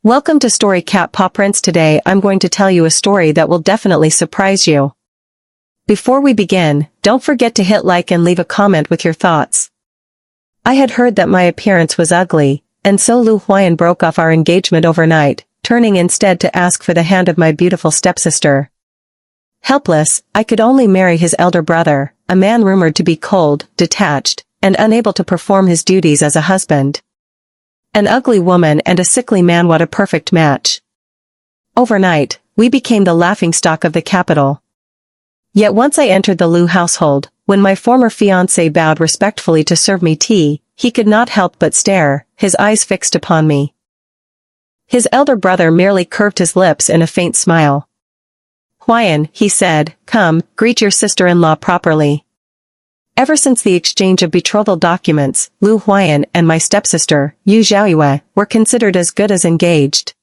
Welcome to Story Cat Paw Prints. Today I'm going to tell you a story that will definitely surprise you. Before we begin, don't forget to hit like and leave a comment with your thoughts. I had heard that my appearance was ugly, and so Lu Huayan broke off our engagement overnight, turning instead to ask for the hand of my beautiful stepsister. Helpless, I could only marry his elder brother, a man rumored to be cold, detached, and unable to perform his duties as a husband. An ugly woman and a sickly man, what a perfect match. Overnight, we became the laughingstock of the capital. Yet once I entered the Lu household, when my former fiancé bowed respectfully to serve me tea, he could not help but stare, his eyes fixed upon me. His elder brother merely curved his lips in a faint smile. "Huayan," he said, "come, greet your sister-in-law properly." Ever since the exchange of betrothal documents, Lu Huayan and my stepsister, Yu Xiaoyue, were considered as good as engaged.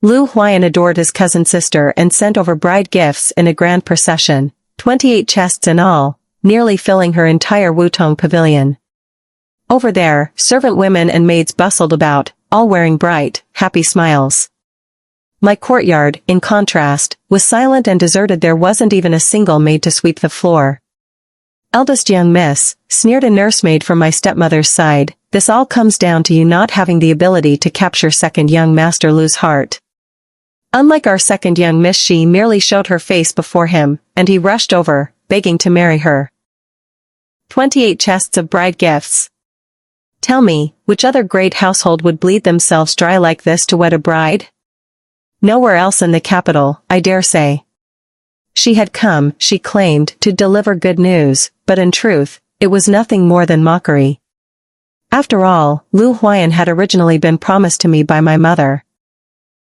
Lu Huayan adored his cousin sister and sent over bride gifts in a grand procession, 28 chests in all, nearly filling her entire Wutong pavilion. Over there, servant women and maids bustled about, all wearing bright, happy smiles. My courtyard, in contrast, was silent and deserted. There wasn't even a single maid to sweep the floor. "Eldest young miss," sneered a nursemaid from my stepmother's side, "this all comes down to you not having the ability to capture second young master Lu's heart." Unlike our second young miss, she merely showed her face before him, and he rushed over, begging to marry her. 28 chests of bride gifts. Tell me, which other great household would bleed themselves dry like this to wed a bride? Nowhere else in the capital, I dare say. She had come, she claimed, to deliver good news, but in truth, it was nothing more than mockery. After all, Lu Huayan had originally been promised to me by my mother.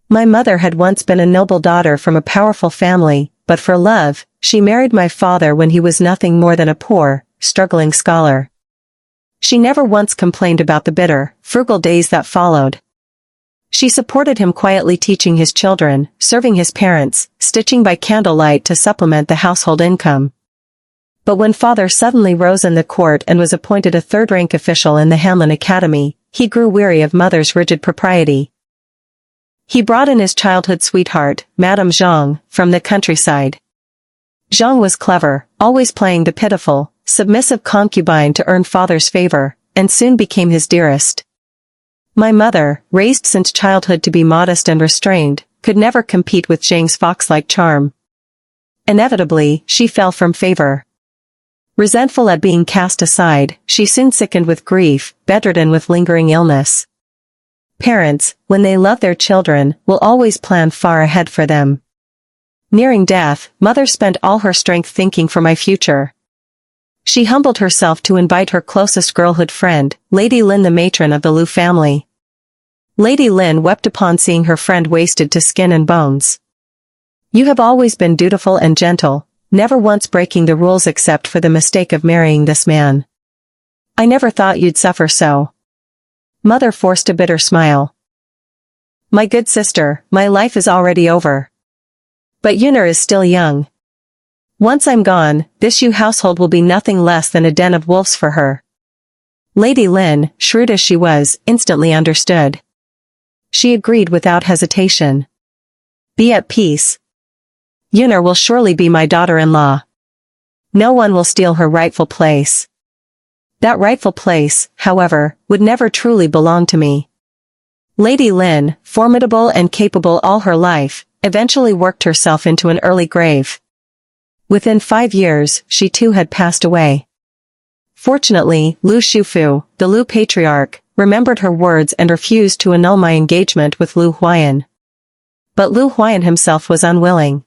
My mother had once been a noble daughter from a powerful family, but for love, she married my father when he was nothing more than a poor, struggling scholar. She never once complained about the bitter, frugal days that followed. She supported him quietly, teaching his children, serving his parents, stitching by candlelight to supplement the household income. But when father suddenly rose in the court and was appointed a third-rank official in the Hanlin Academy, he grew weary of mother's rigid propriety. He brought in his childhood sweetheart, Madame Zhang, from the countryside. Zhang was clever, always playing the pitiful, submissive concubine to earn father's favor, and soon became his dearest. My mother, raised since childhood to be modest and restrained, could never compete with Zhang's fox-like charm. Inevitably, she fell from favor. Resentful at being cast aside, she soon sickened with grief, bedridden with lingering illness. Parents, when they love their children, will always plan far ahead for them. Nearing death, mother spent all her strength thinking for my future. She humbled herself to invite her closest girlhood friend, Lady Lin, the matron of the Lu family. Lady Lin wept upon seeing her friend wasted to skin and bones. "You have always been dutiful and gentle, never once breaking the rules except for the mistake of marrying this man. I never thought you'd suffer so." Mother forced a bitter smile. "My good sister, my life is already over. But Yunar is still young. Once I'm gone, this Yu household will be nothing less than a den of wolves for her." Lady Lin, shrewd as she was, instantly understood. She agreed without hesitation. "Be at peace. Yunar will surely be my daughter-in-law. No one will steal her rightful place. That rightful place, however, would never truly belong to me." Lady Lin, formidable and capable all her life, eventually worked herself into an early grave. Within 5 years, she too had passed away. Fortunately, Lu Shufu, the Lu patriarch, remembered her words and refused to annul my engagement with Lu Huayan. But Lu Huayan himself was unwilling.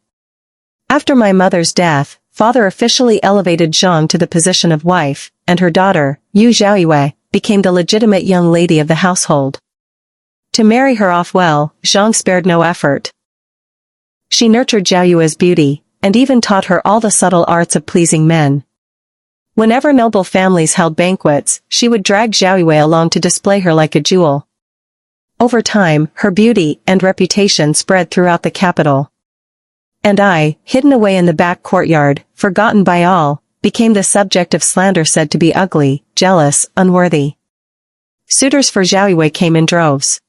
After my mother's death, father officially elevated Zhang to the position of wife, and her daughter, Yu Xiaoyue, became the legitimate young lady of the household. To marry her off well, Zhang spared no effort. She nurtured Xiaoyue's beauty, and even taught her all the subtle arts of pleasing men. Whenever noble families held banquets, she would drag Xiaoyue along to display her like a jewel. Over time, her beauty and reputation spread throughout the capital. And I, hidden away in the back courtyard, forgotten by all, became the subject of slander, said to be ugly, jealous, unworthy. Suitors for Xiaoyue came in droves.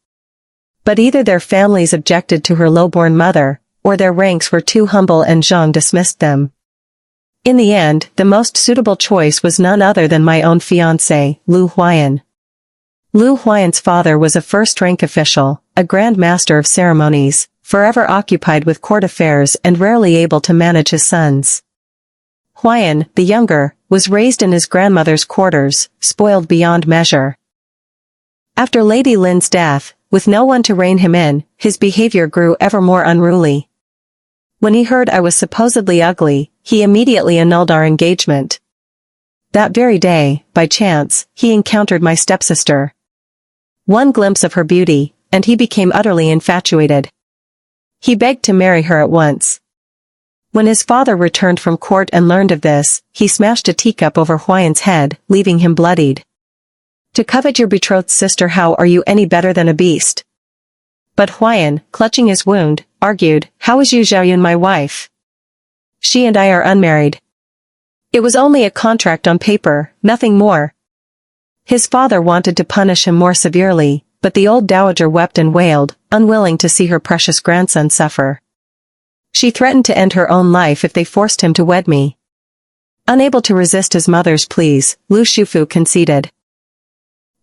But either their families objected to her low-born mother, or their ranks were too humble and Zhang dismissed them. In the end, the most suitable choice was none other than my own fiancé, Lu Huayan. Lu Huayan's father was a first-rank official, a grand master of ceremonies, forever occupied with court affairs and rarely able to manage his sons. Huayan, the younger, was raised in his grandmother's quarters, spoiled beyond measure. After Lady Lin's death, with no one to rein him in, his behavior grew ever more unruly. When he heard I was supposedly ugly, he immediately annulled our engagement. That very day, by chance, he encountered my stepsister. One glimpse of her beauty, and he became utterly infatuated. He begged to marry her at once. When his father returned from court and learned of this, he smashed a teacup over Huayan's head, leaving him bloodied. To covet your betrothed sister, how are you any better than a beast? But Huayan, clutching his wound, argued, how is Yu Xiaoyun my wife? She and I are unmarried. It was only a contract on paper, nothing more. His father wanted to punish him more severely, but the old dowager wept and wailed, unwilling to see her precious grandson suffer. She threatened to end her own life if they forced him to wed me. Unable to resist his mother's pleas, Lu Shufu conceded.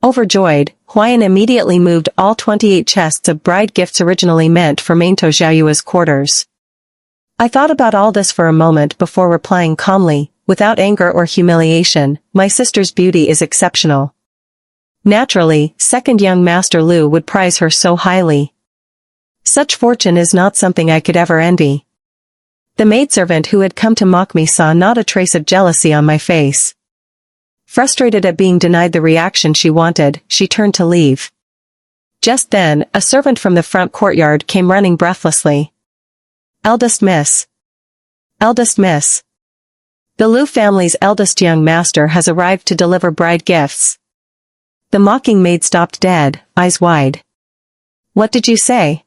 Overjoyed, Huayan immediately moved all 28 chests of bride gifts originally meant for Maintou Xiaoyue's quarters. I thought about all this for a moment before replying calmly, without anger or humiliation, my sister's beauty is exceptional. Naturally, second young Master Lu would prize her so highly. Such fortune is not something I could ever envy. The maidservant who had come to mock me saw not a trace of jealousy on my face. Frustrated at being denied the reaction she wanted, she turned to leave. Just then, a servant from the front courtyard came running breathlessly. Eldest Miss. Eldest Miss. The Lu family's eldest young master has arrived to deliver bride gifts. The mocking maid stopped dead, eyes wide. What did you say?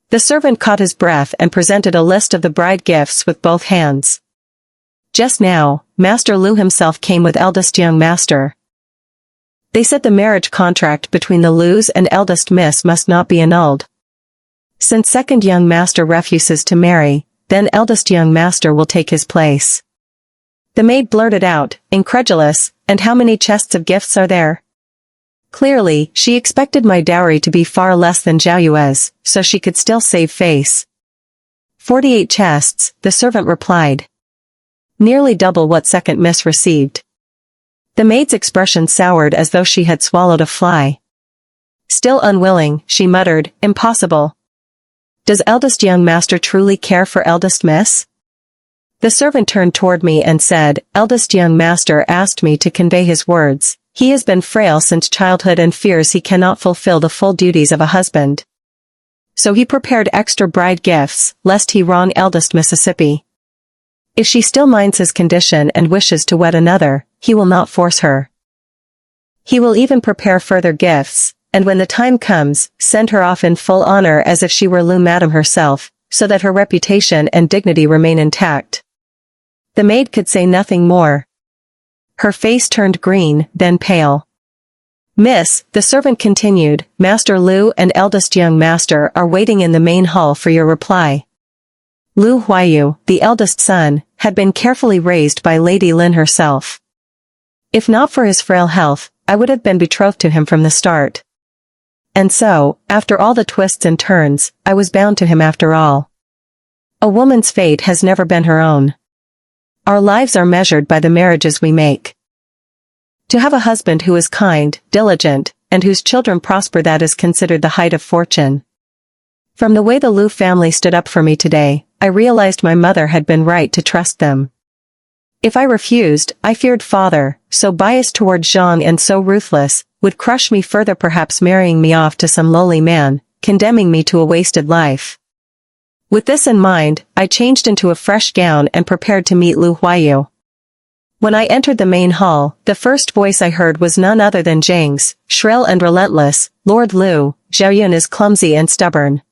The servant caught his breath and presented a list of the bride gifts with both hands. Just now, Master Lu himself came with eldest young master. They said the marriage contract between the Lus and eldest miss must not be annulled. Since second young master refuses to marry, then eldest young master will take his place. The maid blurted out, incredulous, and how many chests of gifts are there? Clearly, she expected my dowry to be far less than Zhao Yue's, so she could still save face. 48 chests, the servant replied. Nearly double what second miss received. The maid's expression soured as though she had swallowed a fly. Still unwilling, she muttered, impossible. Does eldest young master truly care for eldest miss? The servant turned toward me and said, eldest young master asked me to convey his words. He has been frail since childhood and fears he cannot fulfill the full duties of a husband. So he prepared extra bride gifts, lest he wrong eldest Mississippi. If she still minds his condition and wishes to wed another, he will not force her. He will even prepare further gifts, and when the time comes, send her off in full honor as if she were Lu Madam herself, so that her reputation and dignity remain intact. The maid could say nothing more. Her face turned green, then pale. Miss, the servant continued, Master Lu and eldest young master are waiting in the main hall for your reply. Lu Huayu, the eldest son, had been carefully raised by Lady Lin herself. If not for his frail health, I would have been betrothed to him from the start. And so, after all the twists and turns, I was bound to him after all. A woman's fate has never been her own. Our lives are measured by the marriages we make. To have a husband who is kind, diligent, and whose children prosper, that is considered the height of fortune. From the way the Lu family stood up for me today, I realized my mother had been right to trust them. If I refused, I feared father, so biased toward Zhang and so ruthless, would crush me further, perhaps marrying me off to some lowly man, condemning me to a wasted life. With this in mind, I changed into a fresh gown and prepared to meet Lu Huayu. When I entered the main hall, the first voice I heard was none other than Zhang's, shrill and relentless, Lord Lu, Xiaoyun is clumsy and stubborn.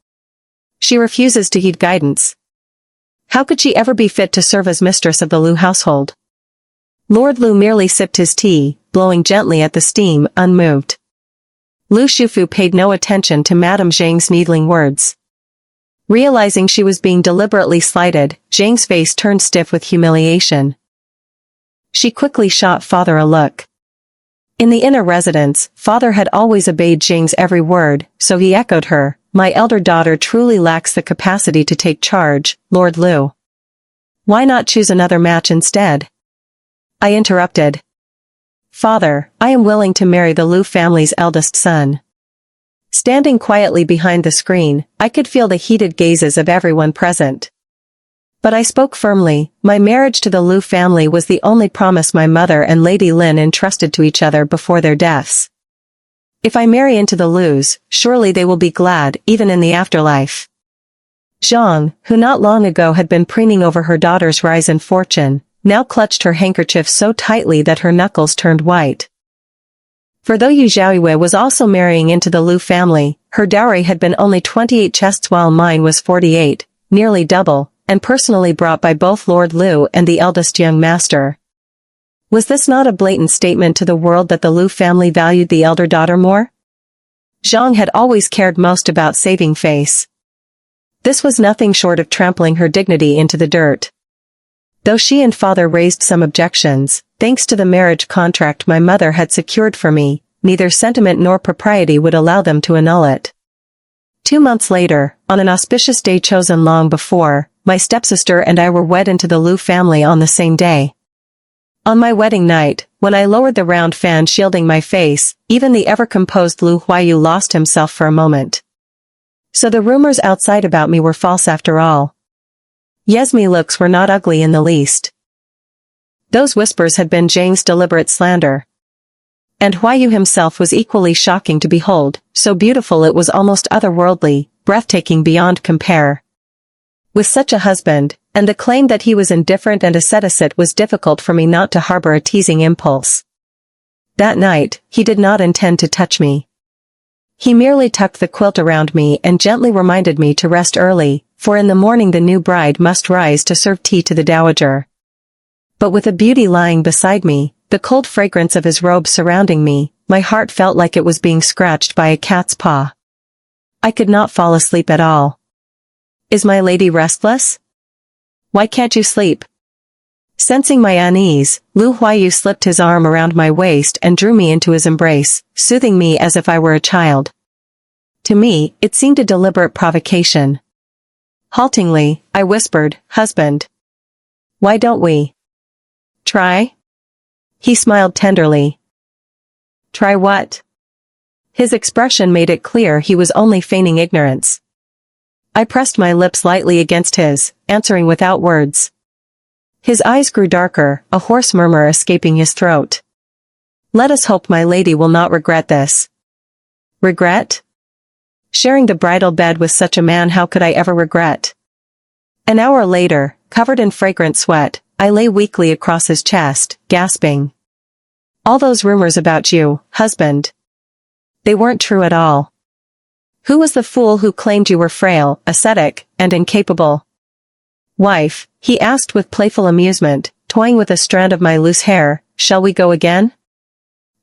She refuses to heed guidance. How could she ever be fit to serve as mistress of the Lu household? Lord Lu merely sipped his tea, blowing gently at the steam, unmoved. Lu Shufu paid no attention to Madame Zhang's needling words. Realizing she was being deliberately slighted, Zhang's face turned stiff with humiliation. She quickly shot father a look. In the inner residence, father had always obeyed Zhang's every word, so he echoed her, "My elder daughter truly lacks the capacity to take charge, Lord Lu. Why not choose another match instead?" I interrupted. "Father, I am willing to marry the Lu family's eldest son." Standing quietly behind the screen, I could feel the heated gazes of everyone present. But I spoke firmly. My marriage to the Lu family was the only promise my mother and Lady Lin entrusted to each other before their deaths. If I marry into the Lus, surely they will be glad, even in the afterlife. Zhang, who not long ago had been preening over her daughter's rise in fortune, now clutched her handkerchief so tightly that her knuckles turned white. For though Yu Zhaoyue was also marrying into the Lu family, her dowry had been only 28 chests while mine was 48, nearly double, and personally brought by both Lord Lu and the eldest young master. Was this not a blatant statement to the world that the Lu family valued the elder daughter more? Zhang had always cared most about saving face. This was nothing short of trampling her dignity into the dirt. Though she and father raised some objections, thanks to the marriage contract my mother had secured for me, neither sentiment nor propriety would allow them to annul it. 2 months later, on an auspicious day chosen long before, my stepsister and I were wed into the Lu family on the same day. On my wedding night, when I lowered the round fan shielding my face, even the ever-composed Lu Huayu lost himself for a moment. So the rumors outside about me were false after all. Yesmi looks were not ugly in the least. Those whispers had been Zhang's deliberate slander. And Huayu himself was equally shocking to behold, so beautiful it was almost otherworldly, breathtaking beyond compare. With such a husband, and the claim that he was indifferent and ascetic, it was difficult for me not to harbor a teasing impulse. That night, he did not intend to touch me. He merely tucked the quilt around me and gently reminded me to rest early, for in the morning the new bride must rise to serve tea to the dowager. But with a beauty lying beside me, the cold fragrance of his robe surrounding me, my heart felt like it was being scratched by a cat's paw. I could not fall asleep at all. "Is my lady restless? Why can't you sleep?" Sensing my unease, Lu Huayu slipped his arm around my waist and drew me into his embrace, soothing me as if I were a child. To me, it seemed a deliberate provocation. Haltingly, I whispered, "Husband. Why don't we try?" He smiled tenderly. "Try what?" His expression made it clear he was only feigning ignorance. I pressed my lips lightly against his, answering without words. His eyes grew darker, a hoarse murmur escaping his throat. "Let us hope my lady will not regret this." Regret? Sharing the bridal bed with such a man, how could I ever regret? An hour later, covered in fragrant sweat, I lay weakly across his chest, gasping. "All those rumors about you, husband. They weren't true at all. Who was the fool who claimed you were frail, ascetic, and incapable?" "Wife," he asked with playful amusement, toying with a strand of my loose hair, "shall we go again?"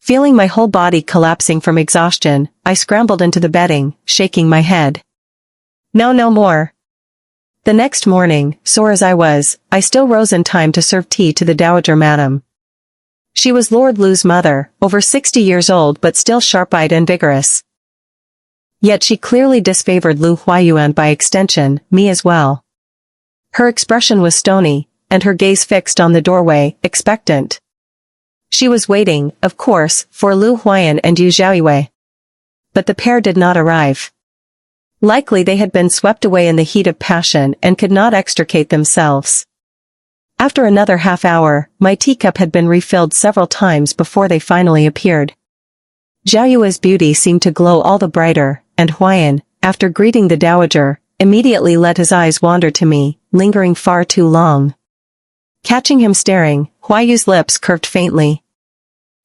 Feeling my whole body collapsing from exhaustion, I scrambled into the bedding, shaking my head. "No, no more." The next morning, sore as I was, I still rose in time to serve tea to the dowager madam. She was Lord Lu's mother, over 60 years old but still sharp-eyed and vigorous. Yet she clearly disfavored Lu Huayu and by extension, me as well. Her expression was stony, and her gaze fixed on the doorway, expectant. She was waiting, of course, for Lu Huayan and Yu Zhaoyue. But the pair did not arrive. Likely they had been swept away in the heat of passion and could not extricate themselves. After another half hour, my teacup had been refilled several times before they finally appeared. Zhaoyue's beauty seemed to glow all the brighter, and Huayan, after greeting the dowager, immediately let his eyes wander to me, lingering far too long. Catching him staring, Huayu's lips curved faintly.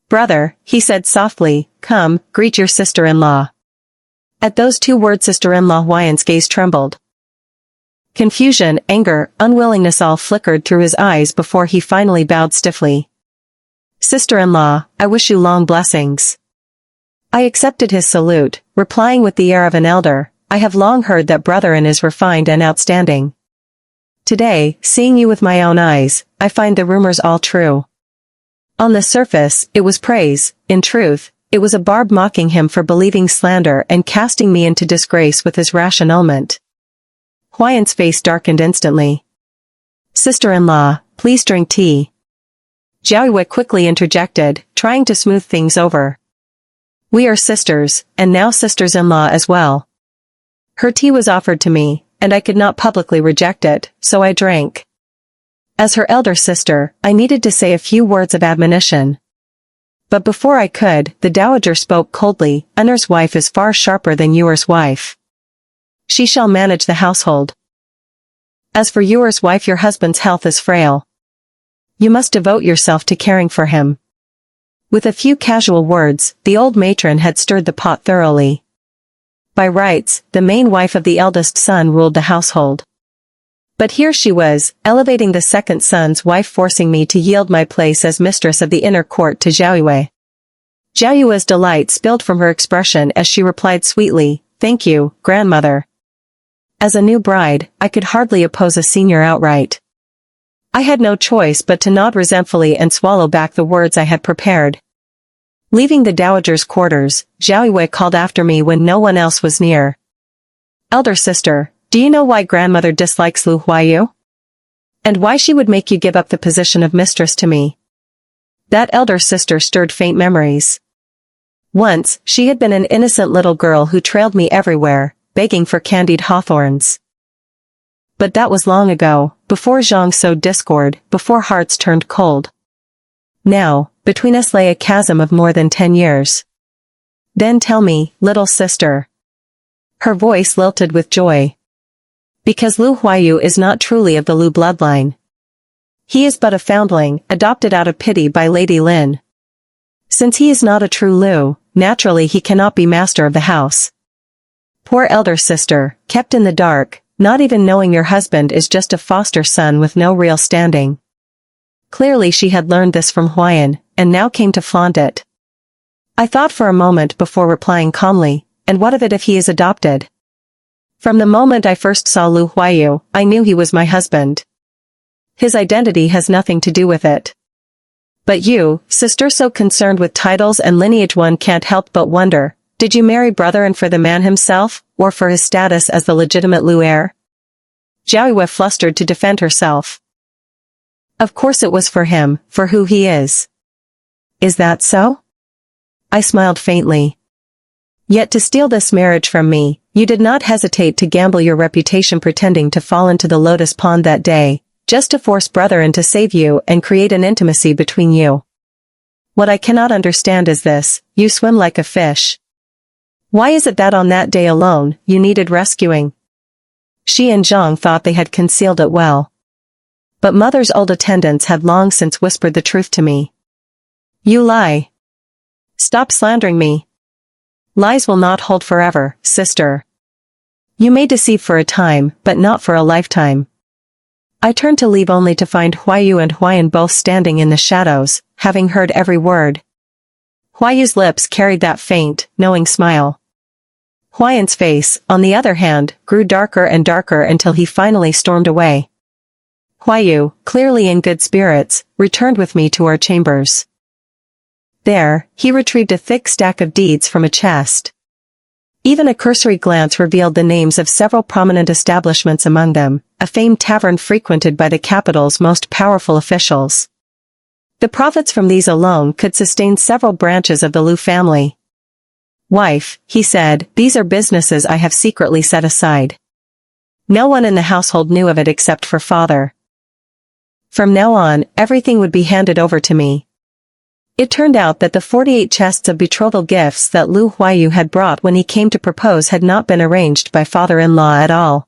"Brother," he said softly, "come, greet your sister-in-law." At those 2 words sister-in-law Huayan's gaze trembled. Confusion, anger, unwillingness all flickered through his eyes before he finally bowed stiffly. "Sister-in-law, I wish you long blessings." I accepted his salute, replying with the air of an elder, "I have long heard that brother-in is refined and outstanding. Today, seeing you with my own eyes, I find the rumors all true." On the surface, it was praise; in truth, it was a barb mocking him for believing slander and casting me into disgrace with his rash annulment. Huayan's face darkened instantly. "Sister-in-law, please drink tea." Zhao Yue quickly interjected, trying to smooth things over. "We are sisters, and now sisters-in-law as well." Her tea was offered to me, and I could not publicly reject it, so I drank. As her elder sister, I needed to say a few words of admonition. But before I could, the dowager spoke coldly, "Uner's wife is far sharper than Yuer's wife. She shall manage the household. As for Yuer's wife, your husband's health is frail. You must devote yourself to caring for him." With a few casual words, the old matron had stirred the pot thoroughly. By rights, the main wife of the eldest son ruled the household. But here she was, elevating the second son's wife, forcing me to yield my place as mistress of the inner court to Zhao Yue. Zhao Yue's delight spilled from her expression as she replied sweetly, "Thank you, grandmother." As a new bride, I could hardly oppose a senior outright. I had no choice but to nod resentfully and swallow back the words I had prepared. Leaving the dowager's quarters, Zhao Yue called after me when no one else was near. "Elder sister, do you know why grandmother dislikes Lu Huayu? And why she would make you give up the position of mistress to me?" That elder sister stirred faint memories. Once, she had been an innocent little girl who trailed me everywhere, begging for candied hawthorns. But that was long ago, before Zhang sowed discord, before hearts turned cold. Now, between us lay a chasm of more than 10 years. "Then tell me, little sister." Her voice lilted with joy. "Because Lu Huayu is not truly of the Lu bloodline. He is but a foundling, adopted out of pity by Lady Lin. Since he is not a true Lu, naturally he cannot be master of the house. Poor elder sister, kept in the dark, not even knowing your husband is just a foster son with no real standing." Clearly she had learned this from Huayan, and now came to flaunt it. I thought for a moment before replying calmly, "And what of it if he is adopted? From the moment I first saw Lu Huayu, I knew he was my husband. His identity has nothing to do with it. But you, sister, so concerned with titles and lineage, one can't help but wonder, did you marry brother-in for the man himself, or for his status as the legitimate Lu heir?" Zhao Yue flustered to defend herself. "Of course it was for him, for who he is." "Is that so?" I smiled faintly. "Yet to steal this marriage from me, you did not hesitate to gamble your reputation pretending to fall into the lotus pond that day, just to force brother-in to save you and create an intimacy between you. What I cannot understand is this, you swim like a fish. Why is it that on that day alone, you needed rescuing?" She and Zhang thought they had concealed it well. But mother's old attendants had long since whispered the truth to me. "You lie. Stop slandering me. Lies will not hold forever, sister. You may deceive for a time, but not for a lifetime." I turned to leave only to find Huayu and Huayan both standing in the shadows, having heard every word. Huayu's lips carried that faint, knowing smile. Huayan's face, on the other hand, grew darker and darker until he finally stormed away. Huayu, clearly in good spirits, returned with me to our chambers. There, he retrieved a thick stack of deeds from a chest. Even a cursory glance revealed the names of several prominent establishments among them, a famed tavern frequented by the capital's most powerful officials. The profits from these alone could sustain several branches of the Lu family. "Wife," he said, "these are businesses I have secretly set aside. No one in the household knew of it except for father. From now on, everything would be handed over to me." It turned out that the 48 chests of betrothal gifts that Lu Huayu had brought when he came to propose had not been arranged by father-in-law at all.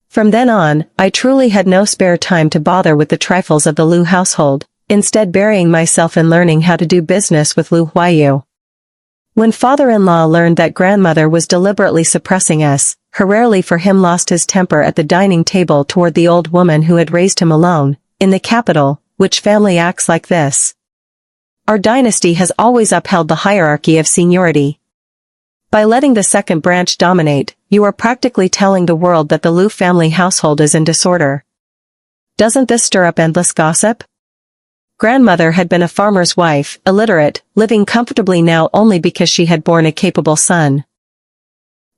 From then on, I truly had no spare time to bother with the trifles of the Lu household, instead burying myself in learning how to do business with Lu Huayu. When father-in-law learned that grandmother was deliberately suppressing us, he rarely for him lost his temper at the dining table toward the old woman who had raised him alone. In the capital, which family acts like this? Our dynasty has always upheld the hierarchy of seniority. By letting the second branch dominate, you are practically telling the world that the Lu family household is in disorder. Doesn't this stir up endless gossip? Grandmother had been a farmer's wife, illiterate, living comfortably now only because she had borne a capable son.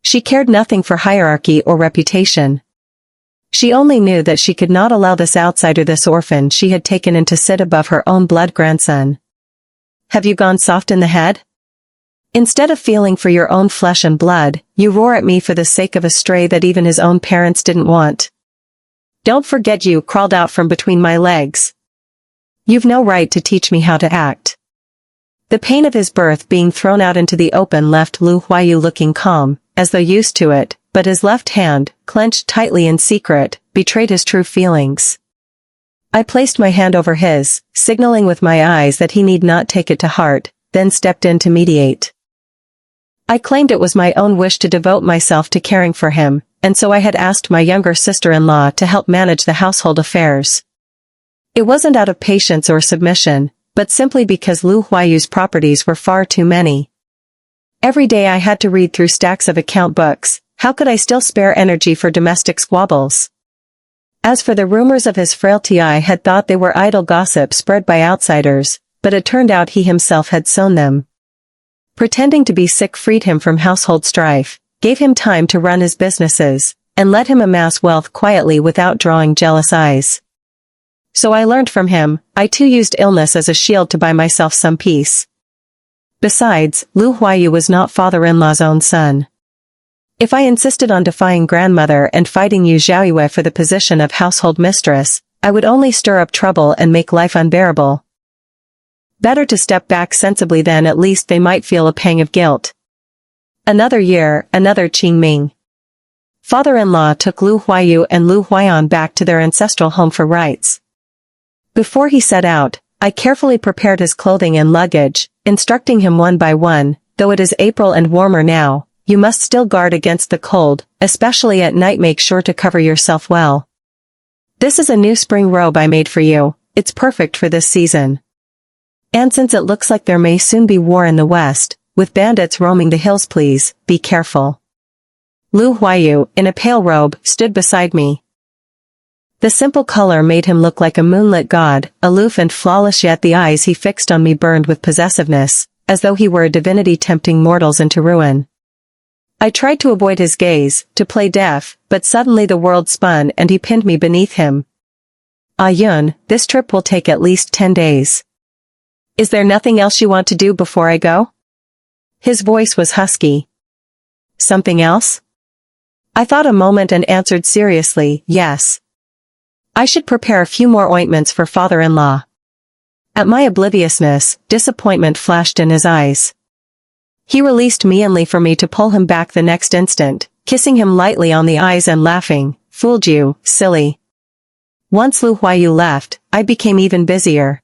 She cared nothing for hierarchy or reputation. She only knew that she could not allow this outsider, this orphan she had taken in, to sit above her own blood grandson. Have you gone soft in the head? Instead of feeling for your own flesh and blood, you roar at me for the sake of a stray that even his own parents didn't want. Don't forget you crawled out from between my legs. You've no right to teach me how to act. The pain of his birth being thrown out into the open left Lu Huayu looking calm, as though used to it, but his left hand, clenched tightly in secret, betrayed his true feelings. I placed my hand over his, signaling with my eyes that he need not take it to heart, then stepped in to mediate. I claimed it was my own wish to devote myself to caring for him, and so I had asked my younger sister-in-law to help manage the household affairs. It wasn't out of patience or submission, but simply because Lu Huayu's properties were far too many. Every day I had to read through stacks of account books. How could I still spare energy for domestic squabbles? As for the rumors of his frailty, I had thought they were idle gossip spread by outsiders, but it turned out he himself had sown them. Pretending to be sick freed him from household strife, gave him time to run his businesses, and let him amass wealth quietly without drawing jealous eyes. So I learned from him. I too used illness as a shield to buy myself some peace. Besides, Lu Huayu was not father-in-law's own son. If I insisted on defying grandmother and fighting Yu Zhaoyue for the position of household mistress, I would only stir up trouble and make life unbearable. Better to step back sensibly, then at least they might feel a pang of guilt. Another year, another Qingming. Father-in-law took Lu Huayu and Lu Huayan back to their ancestral home for rites. Before he set out, I carefully prepared his clothing and luggage, instructing him one by one, though it is April and warmer now, you must still guard against the cold, especially at night. Make sure to cover yourself well. This is a new spring robe I made for you, it's perfect for this season. And since it looks like there may soon be war in the west, with bandits roaming the hills, please, be careful. Lu Huayu, in a pale robe, stood beside me. The simple color made him look like a moonlit god, aloof and flawless, yet the eyes he fixed on me burned with possessiveness, as though he were a divinity tempting mortals into ruin. I tried to avoid his gaze, to play deaf, but suddenly the world spun and he pinned me beneath him. Ah Yun, this trip will take at least 10 days. Is there nothing else you want to do before I go? His voice was husky. Something else? I thought a moment and answered seriously, yes. I should prepare a few more ointments for father-in-law. At my obliviousness, disappointment flashed in his eyes. He released meanly for me to pull him back the next instant, kissing him lightly on the eyes and laughing, fooled you, silly. Once Lu Huayu left, I became even busier.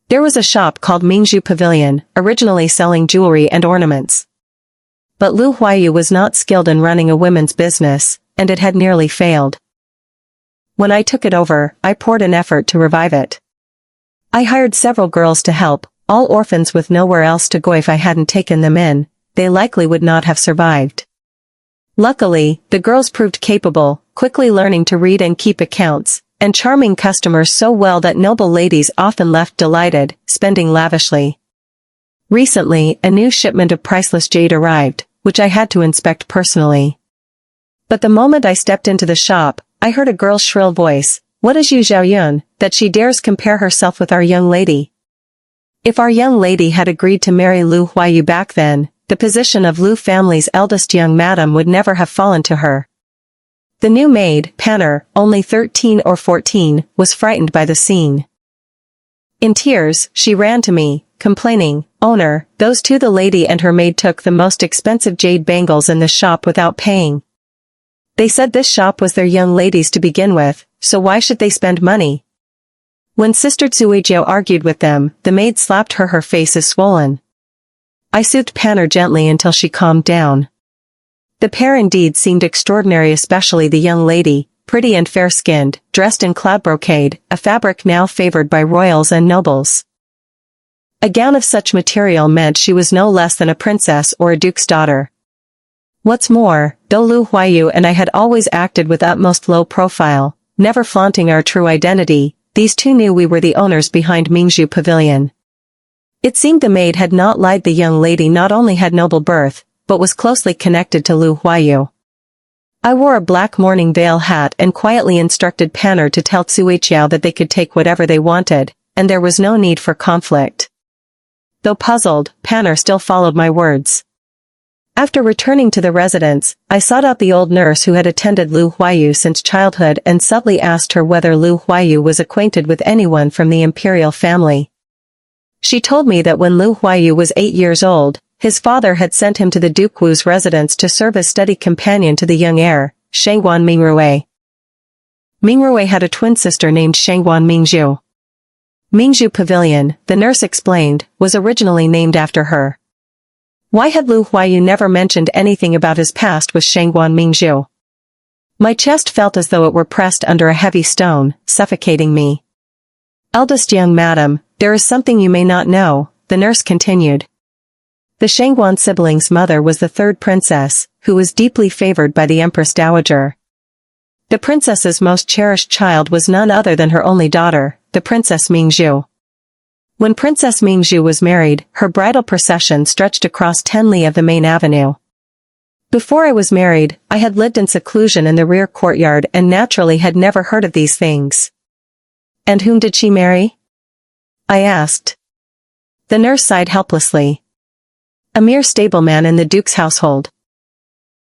There was a shop called Mingzhu Pavilion, originally selling jewelry and ornaments. But Lu Huayu was not skilled in running a women's business, and it had nearly failed. When I took it over, I poured an effort to revive it. I hired several girls to help, all orphans with nowhere else to go. If I hadn't taken them in, they likely would not have survived. Luckily, the girls proved capable, quickly learning to read and keep accounts, and charming customers so well that noble ladies often left delighted, spending lavishly. Recently, a new shipment of priceless jade arrived, which I had to inspect personally. But the moment I stepped into the shop, I heard a girl's shrill voice, "What is Yu Zhaoyun, that she dares compare herself with our young lady?" If our young lady had agreed to marry Lu Huayu back then, the position of Lu family's eldest young madam would never have fallen to her. The new maid, Panner, only 13 or 14, was frightened by the scene. In tears, she ran to me, complaining, "Owner, those two, the lady and her maid, took the most expensive jade bangles in the shop without paying. They said this shop was their young lady's to begin with, so why should they spend money?" When Sister Tsuijiao argued with them, the maid slapped her face is swollen. I soothed Panner gently until she calmed down. The pair indeed seemed extraordinary, especially the young lady, pretty and fair-skinned, dressed in cloud brocade, a fabric now favored by royals and nobles. A gown of such material meant she was no less than a princess or a duke's daughter, What's more, though Lu Huayu and I had always acted with utmost low profile, never flaunting our true identity, these two knew we were the owners behind Mingzhu Pavilion. It seemed the maid had not lied. The young lady not only had noble birth, but was closely connected to Lu Huayu. I wore a black mourning veil hat and quietly instructed Panner to tell Cuiqiao that they could take whatever they wanted, and there was no need for conflict. Though puzzled, Panner still followed my words. After returning to the residence, I sought out the old nurse who had attended Lu Huayu since childhood and subtly asked her whether Lu Huayu was acquainted with anyone from the imperial family. She told me that when Lu Huayu was 8 years old, his father had sent him to the Duke Wu's residence to serve as study companion to the young heir, Shangguan Mingrui. Mingrui had a twin sister named Shangguan Mingzhu. Mingzhu Pavilion, the nurse explained, was originally named after her. Why had Lu Huayu never mentioned anything about his past with Shangguan Mingzhu? My chest felt as though it were pressed under a heavy stone, suffocating me. Eldest young madam, there is something you may not know, the nurse continued. The Shangguan siblings' mother was the third princess, who was deeply favored by the Empress Dowager. The princess's most cherished child was none other than her only daughter, the Princess Mingzhu. When Princess Mingzhu was married, her bridal procession stretched across 10 li of the main avenue. Before I was married, I had lived in seclusion in the rear courtyard and naturally had never heard of these things. And whom did she marry? I asked. The nurse sighed helplessly. A mere stableman in the Duke's household.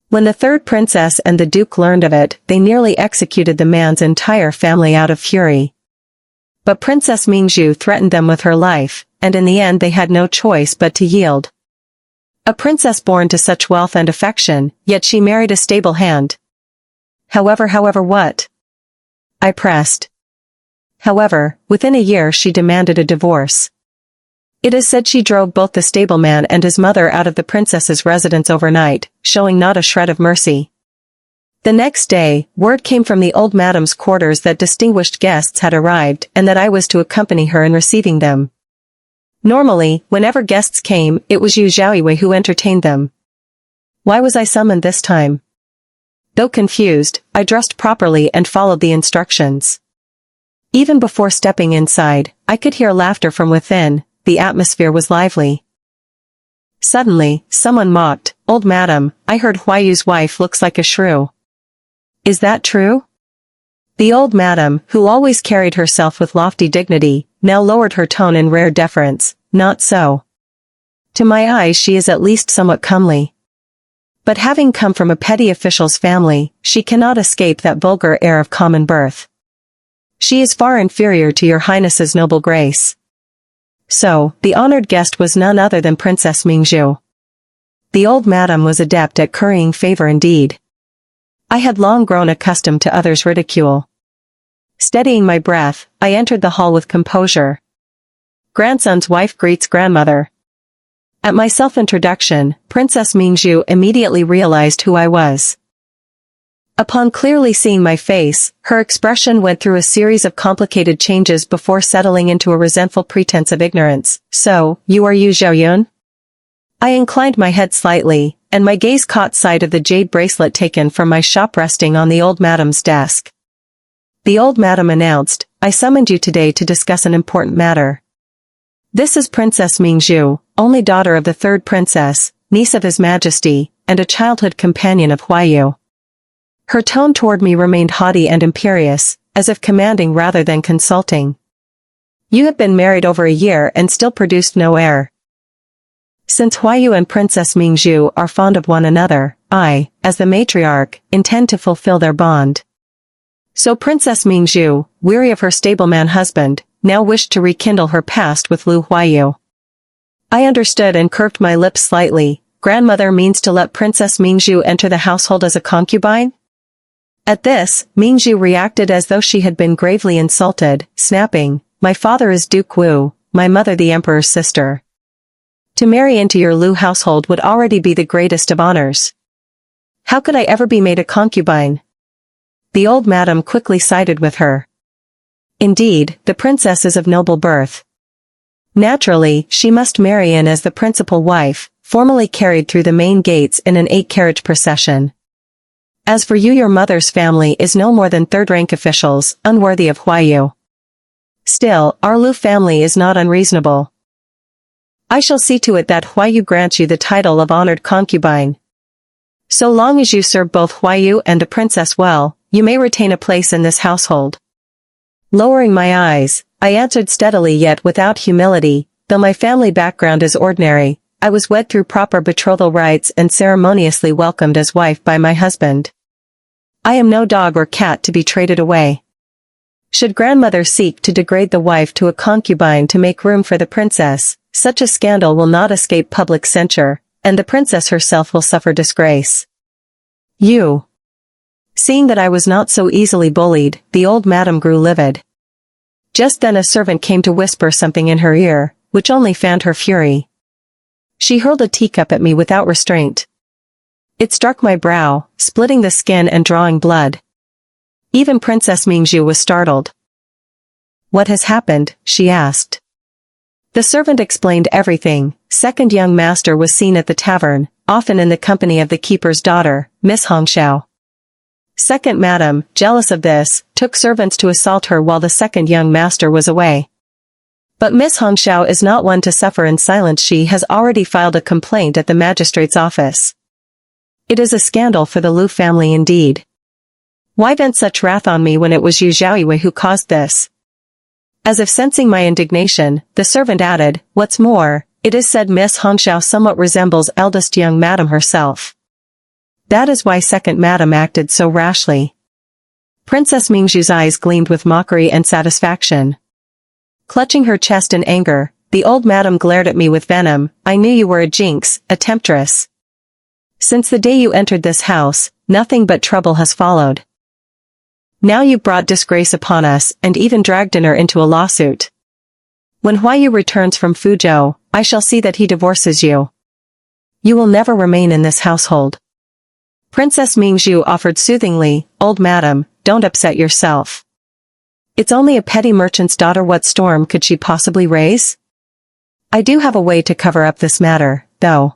When the third princess and the Duke learned of it, they nearly executed the man's entire family out of fury. But Princess Mingzhu threatened them with her life, and in the end they had no choice but to yield. A princess born to such wealth and affection, yet she married a stable hand. However what? I pressed. However, within a year she demanded a divorce. It is said she drove both the stableman and his mother out of the princess's residence overnight, showing not a shred of mercy. The next day, word came from the old madam's quarters that distinguished guests had arrived and that I was to accompany her in receiving them. Normally, whenever guests came, it was Yu Zhaoyue who entertained them. Why was I summoned this time? Though confused, I dressed properly and followed the instructions. Even before stepping inside, I could hear laughter from within. The atmosphere was lively. Suddenly, someone mocked, "Old madam, I heard Huayu's wife looks like a shrew." Is that true? The old madam, who always carried herself with lofty dignity, now lowered her tone in rare deference. Not so. To my eyes she is at least somewhat comely. But having come from a petty official's family, she cannot escape that vulgar air of common birth. She is far inferior to your highness's noble grace. So, the honored guest was none other than Princess Mingzhu. The old madam was adept at currying favor indeed. I had long grown accustomed to others' ridicule. Steadying my breath, I entered the hall with composure. Grandson's wife greets grandmother. At my self-introduction, Princess Mingzhu immediately realized who I was. Upon clearly seeing my face, her expression went through a series of complicated changes before settling into a resentful pretense of ignorance. So, you are Yu Zhaoyun? I inclined my head slightly, and my gaze caught sight of the jade bracelet taken from my shop resting on the old madam's desk. The old madam announced, "I summoned you today to discuss an important matter. This is Princess Mingzhu, only daughter of the third princess, niece of His Majesty, and a childhood companion of Huayu." Her tone toward me remained haughty and imperious, as if commanding rather than consulting. "You have been married over a year and still produced no heir. Since Huayu and Princess Mingzhu are fond of one another, I, as the matriarch, intend to fulfill their bond." So Princess Mingzhu, weary of her stableman husband, now wished to rekindle her past with Lu Huayu. I understood and curved my lips slightly. Grandmother means to let Princess Mingzhu enter the household as a concubine? At this, Mingzhu reacted as though she had been gravely insulted, snapping, "My father is Duke Wu, my mother the emperor's sister. To marry into your Lu household would already be the greatest of honors. How could I ever be made a concubine?" The old madam quickly sided with her. Indeed, the princess is of noble birth. Naturally, she must marry in as the principal wife, formally carried through the main gates in an 8-carriage procession. As for you, your mother's family is no more than third-rank officials, unworthy of Huayu. Still, our Lu family is not unreasonable. I shall see to it that Huayu grants you the title of honored concubine. So long as you serve both Huayu and the princess well, you may retain a place in this household. Lowering my eyes, I answered steadily yet without humility, though my family background is ordinary, I was wed through proper betrothal rites and ceremoniously welcomed as wife by my husband. I am no dog or cat to be traded away. Should grandmother seek to degrade the wife to a concubine to make room for the princess, such a scandal will not escape public censure, and the princess herself will suffer disgrace. You. Seeing that I was not so easily bullied, the old madam grew livid. Just then a servant came to whisper something in her ear, which only fanned her fury. She hurled a teacup at me without restraint. It struck my brow, splitting the skin and drawing blood. Even Princess Mingzhu was startled. "What has happened?" she asked. The servant explained everything. Second young master was seen at the tavern, often in the company of the keeper's daughter, Miss Hongxiao. Second madam, jealous of this, took servants to assault her while the second young master was away. But Miss Hongxiao is not one to suffer in silence. She has already filed a complaint at the magistrate's office. It is a scandal for the Lu family indeed. Why vent such wrath on me when it was Yu Zhaoyue who caused this? As if sensing my indignation, the servant added, "What's more, it is said Miss Hongxiao somewhat resembles eldest young madam herself. That is why second madam acted so rashly." Princess Mingzhu's eyes gleamed with mockery and satisfaction. Clutching her chest in anger, the old madam glared at me with venom. "I knew you were a jinx, a temptress. Since the day you entered this house, nothing but trouble has followed. Now you brought disgrace upon us and even dragged her into a lawsuit. When Huayu returns from Fuzhou, I shall see that he divorces you. You will never remain in this household." Princess Mingzhu offered soothingly, "Old madam, don't upset yourself. It's only a petty merchant's daughter. What storm could she possibly raise? I do have a way to cover up this matter, though."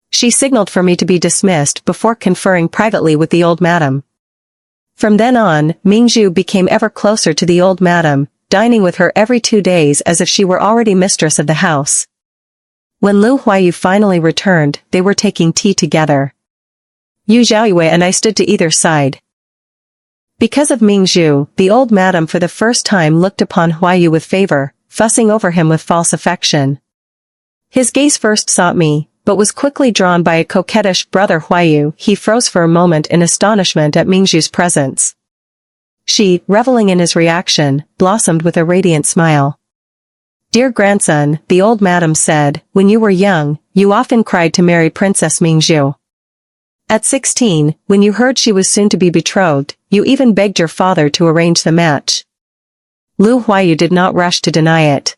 She signaled for me to be dismissed before conferring privately with the old madam. From then on, Mingzhu became ever closer to the old madam, dining with her every 2 days as if she were already mistress of the house. When Lu Huayu finally returned, they were taking tea together. Yu Zhaoyue and I stood to either side. Because of Mingzhu, the old madam for the first time looked upon Huayu with favor, fussing over him with false affection. His gaze first sought me, but was quickly drawn by a coquettish brother Huayu. He froze for a moment in astonishment at Mingzhu's presence. She, reveling in his reaction, blossomed with a radiant smile. "Dear grandson," the old madam said, "when you were young, you often cried to marry Princess Mingzhu. At 16, when you heard she was soon to be betrothed, you even begged your father to arrange the match." Lu Huayu did not rush to deny it.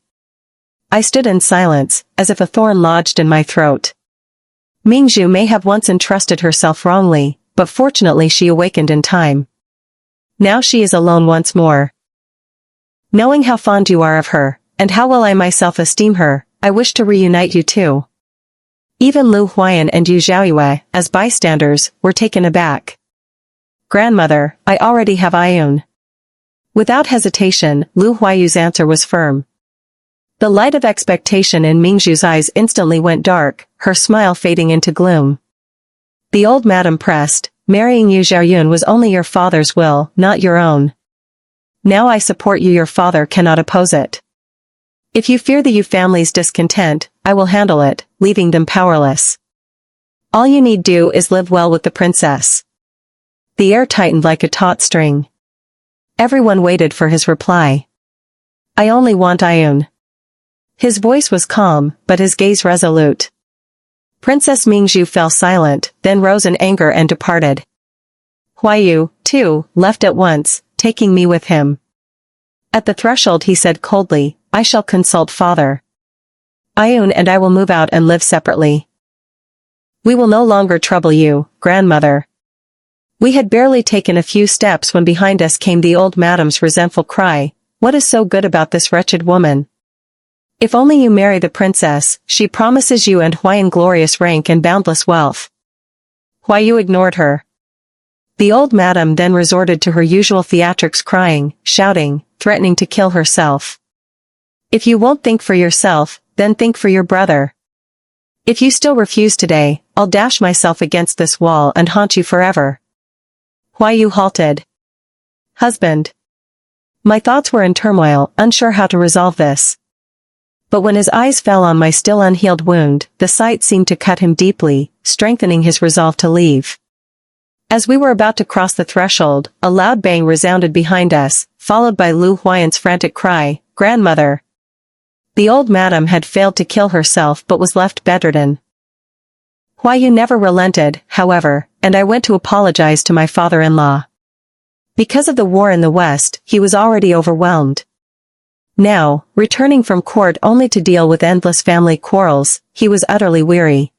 I stood in silence, as if a thorn lodged in my throat. Mingzhu may have once entrusted herself wrongly, but fortunately she awakened in time. Now she is alone once more. Knowing how fond you are of her, and how well I myself esteem her, I wish to reunite you two. Even Lu Huayan and Yu Zhaoyue, as bystanders, were taken aback. "Grandmother, I already have Ayun." Without hesitation, Lu Huayu's answer was firm. The light of expectation in Mingzhu's eyes instantly went dark, her smile fading into gloom. The old madam pressed, "Marrying Yu Zhaoyun was only your father's will, not your own. Now I support you. Your father cannot oppose it. If you fear the Yu family's discontent, I will handle it, leaving them powerless. All you need do is live well with the princess." The air tightened like a taut string. Everyone waited for his reply. "I only want Ayun." His voice was calm, but his gaze resolute. Princess Mingzhu fell silent, then rose in anger and departed. Huayu, too, left at once, taking me with him. At the threshold he said coldly, "I shall consult father. Ayun and I will move out and live separately. We will no longer trouble you, grandmother." We had barely taken a few steps when behind us came the old madam's resentful cry, "What is so good about this wretched woman? If only you marry the princess, she promises you and Huayan glorious rank and boundless wealth. Huayu ignored her. The old madam then resorted to her usual theatrics, crying, shouting, threatening to kill herself. If you won't think for yourself, then think for your brother. If you still refuse today, I'll dash myself against this wall and haunt you forever. Huayu halted. Husband. My thoughts were in turmoil, unsure how to resolve this. But when his eyes fell on my still unhealed wound, the sight seemed to cut him deeply, strengthening his resolve to leave. As we were about to cross the threshold, a loud bang resounded behind us, followed by Lu Huayan's frantic cry, "Grandmother!" The old madam had failed to kill herself but was left bedridden. Huayu never relented, however, and I went to apologize to my father-in-law. Because of the war in the West, he was already overwhelmed. Now, returning from court only to deal with endless family quarrels, he was utterly weary.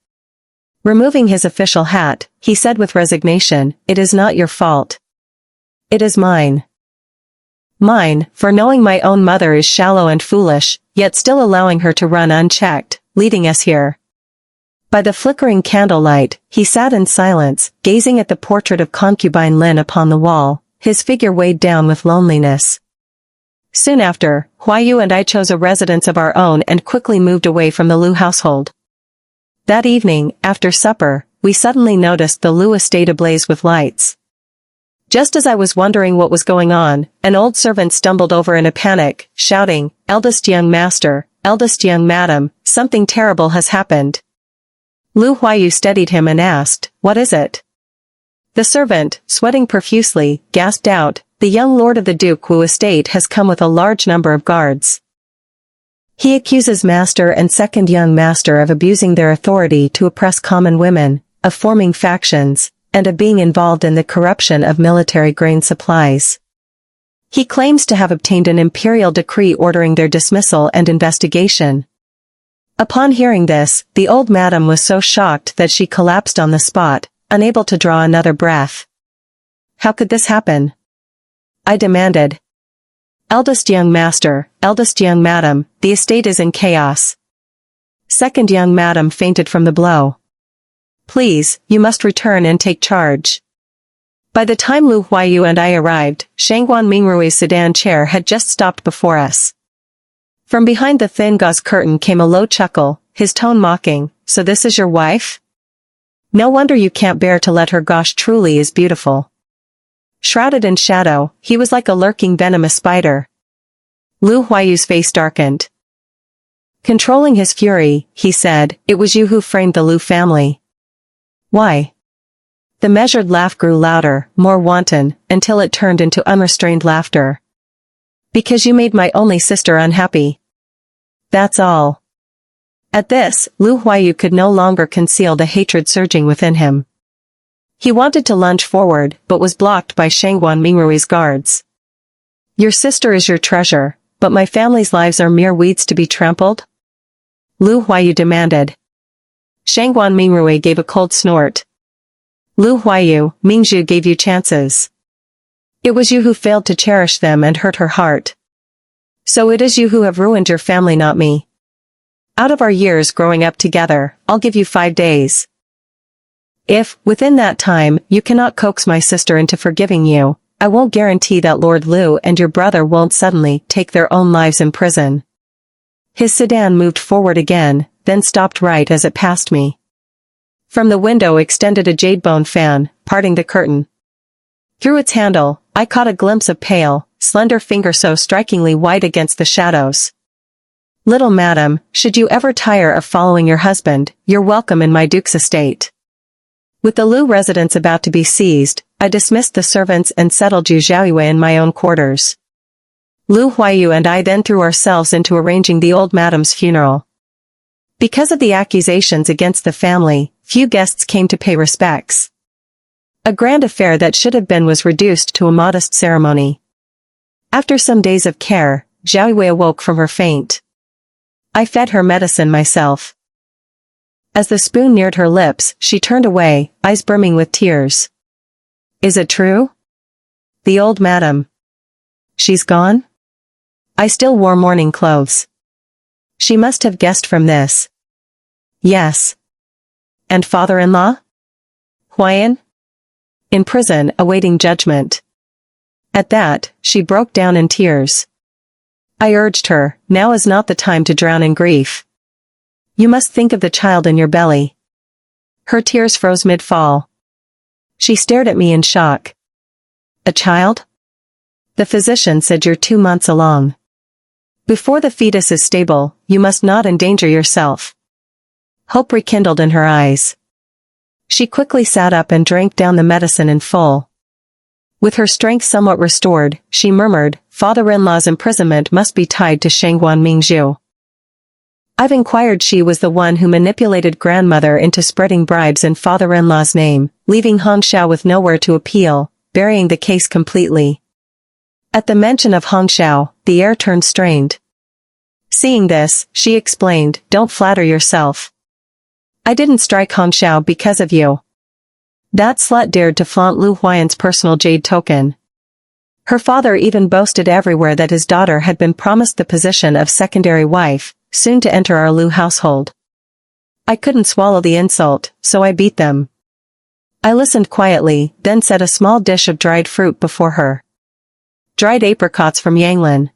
Removing his official hat, he said with resignation, "It is not your fault. It is mine. Mine, for knowing my own mother is shallow and foolish, yet still allowing her to run unchecked, leading us here." By the flickering candlelight, he sat in silence, gazing at the portrait of concubine Lin upon the wall, his figure weighed down with loneliness. Soon after, Huayu and I chose a residence of our own and quickly moved away from the Lu household. That evening, after supper, we suddenly noticed the Lu estate ablaze with lights. Just as I was wondering what was going on, an old servant stumbled over in a panic, shouting, "Eldest young master, eldest young madam, something terrible has happened." Lu Huayu steadied him and asked, "What is it?" The servant, sweating profusely, gasped out, "The young lord of the Duke Wu estate has come with a large number of guards. He accuses master and second young master of abusing their authority to oppress common women, of forming factions, and of being involved in the corruption of military grain supplies. He claims to have obtained an imperial decree ordering their dismissal and investigation." Upon hearing this, the old madam was so shocked that she collapsed on the spot, unable to draw another breath. "How could this happen?" I demanded. "Eldest young master, eldest young madam, the estate is in chaos. Second young madam fainted from the blow. Please, you must return and take charge." By the time Lu Huayu and I arrived, Shangguan Mingrui's sedan chair had just stopped before us. From behind the thin gauze curtain came a low chuckle, his tone mocking, "So this is your wife? No wonder you can't bear to let her gosh, truly is beautiful." Shrouded in shadow, he was like a lurking venomous spider. Lu Huayu's face darkened. Controlling his fury, he said, "It was you who framed the Lu family." "Why?" The measured laugh grew louder, more wanton, until it turned into unrestrained laughter. "Because you made my only sister unhappy. That's all." At this, Lu Huayu could no longer conceal the hatred surging within him. He wanted to lunge forward, but was blocked by Shangguan Mingrui's guards. "Your sister is your treasure, but my family's lives are mere weeds to be trampled?" Lu Huayu demanded. Shangguan Mingrui gave a cold snort. "Lu Huayu, Mingzhu gave you chances. It was you who failed to cherish them and hurt her heart. So it is you who have ruined your family, not me. Out of our years growing up together, I'll give you 5 days. If, within that time, you cannot coax my sister into forgiving you, I won't guarantee that Lord Lu and your brother won't suddenly take their own lives in prison." His sedan moved forward again, then stopped right as it passed me. From the window extended a jade-bone fan, parting the curtain. Through its handle, I caught a glimpse of pale, slender finger so strikingly white against the shadows. "Little madam, should you ever tire of following your husband, you're welcome in my duke's estate." With the Lu residence about to be seized, I dismissed the servants and settled Zhu Zhaoyue in my own quarters. Lu Huayu and I then threw ourselves into arranging the old madam's funeral. Because of the accusations against the family, few guests came to pay respects. A grand affair that should have been was reduced to a modest ceremony. After some days of care, Zhaoyue awoke from her faint. I fed her medicine myself. As the spoon neared her lips, she turned away, eyes brimming with tears. "Is it true? The old madam. She's gone?" I still wore mourning clothes. She must have guessed from this. Yes. And father-in-law? Huayan? In prison, awaiting judgment. At that, she broke down in tears. I urged her, now is not the time to drown in grief. You must think of the child in your belly. Her tears froze mid-fall. She stared at me in shock. A child? The physician said you're 2 months along. Before the fetus is stable, you must not endanger yourself. Hope rekindled in her eyes. She quickly sat up and drank down the medicine in full. With her strength somewhat restored, she murmured, father-in-law's imprisonment must be tied to Shangguan Mingzhu. I've inquired she was the one who manipulated grandmother into spreading bribes in father-in-law's name, leaving Hongxiao with nowhere to appeal, burying the case completely. At the mention of Hongxiao, the air turned strained. Seeing this, she explained, don't flatter yourself. I didn't strike Hongxiao because of you. That slut dared to flaunt Lu Huayan's personal jade token. Her father even boasted everywhere that his daughter had been promised the position of secondary wife, soon to enter our Lu household. I couldn't swallow the insult, so I beat them. I listened quietly, then set a small dish of dried fruit before her. Dried apricots from Yanglin.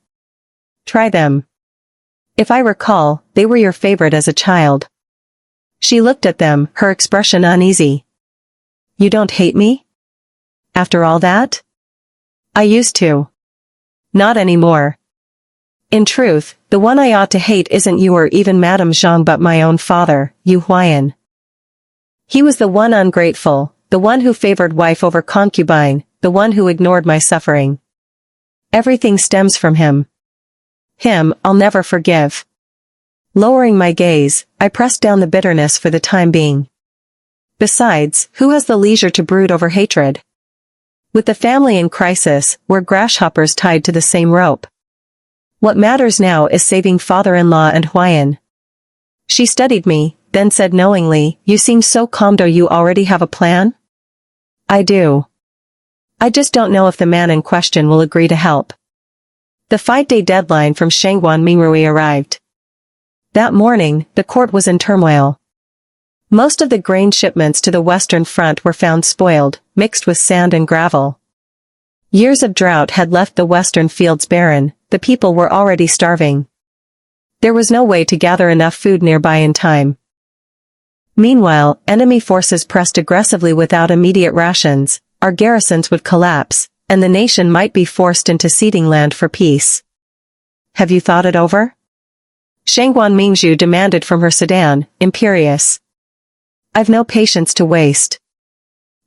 Try them. If I recall, they were your favorite as a child. She looked at them, her expression uneasy. You don't hate me? After all that? I used to. Not anymore. In truth, the one I ought to hate isn't you or even Madame Zhang but my own father, Yu Huayan. He was the one ungrateful, the one who favored wife over concubine, the one who ignored my suffering. Everything stems from him. Him, I'll never forgive. Lowering my gaze, I pressed down the bitterness for the time being. Besides, who has the leisure to brood over hatred? With the family in crisis, we're grasshoppers tied to the same rope. What matters now is saving father-in-law and Huayan. She studied me, then said knowingly, you seem so calm. Do you already have a plan? I do. I just don't know if the man in question will agree to help. The 5-day deadline from Shangguan Mingrui arrived. That morning, the court was in turmoil. Most of the grain shipments to the Western Front were found spoiled, mixed with sand and gravel. Years of drought had left the western fields barren, the people were already starving. There was no way to gather enough food nearby in time. Meanwhile, enemy forces pressed aggressively without immediate rations, our garrisons would collapse, and the nation might be forced into ceding land for peace. Have you thought it over? Shangguan Mingzhu demanded from her sedan, imperious. I've no patience to waste.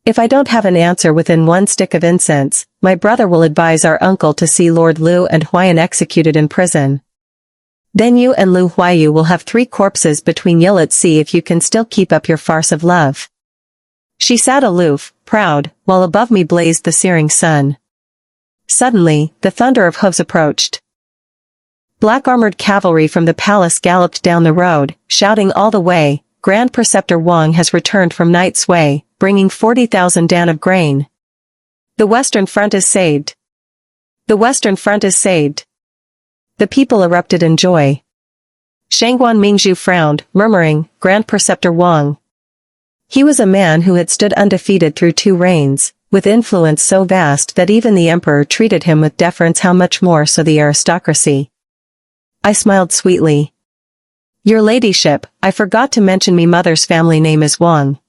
If I don't have an answer within 1 stick of incense, my brother will advise our uncle to see Lord Lu and Huayan executed in prison. Then you and Lu Huayu will have 3 corpses between you. Let's see if you can still keep up your farce of love. She sat aloof, proud, while above me blazed the searing sun. Suddenly, the thunder of hooves approached. Black-armored cavalry from the palace galloped down the road, shouting all the way, Grand Preceptor Wang has returned from Night's Way, bringing 40,000 dan of grain. The Western Front is saved. The Western Front is saved. The people erupted in joy. Shangguan Mingzhu frowned, murmuring, Grand Preceptor Wang. He was a man who had stood undefeated through 2 reigns, with influence so vast that even the emperor treated him with deference. How much more so the aristocracy? I smiled sweetly. Your ladyship, I forgot to mention me mother's family name is Wang.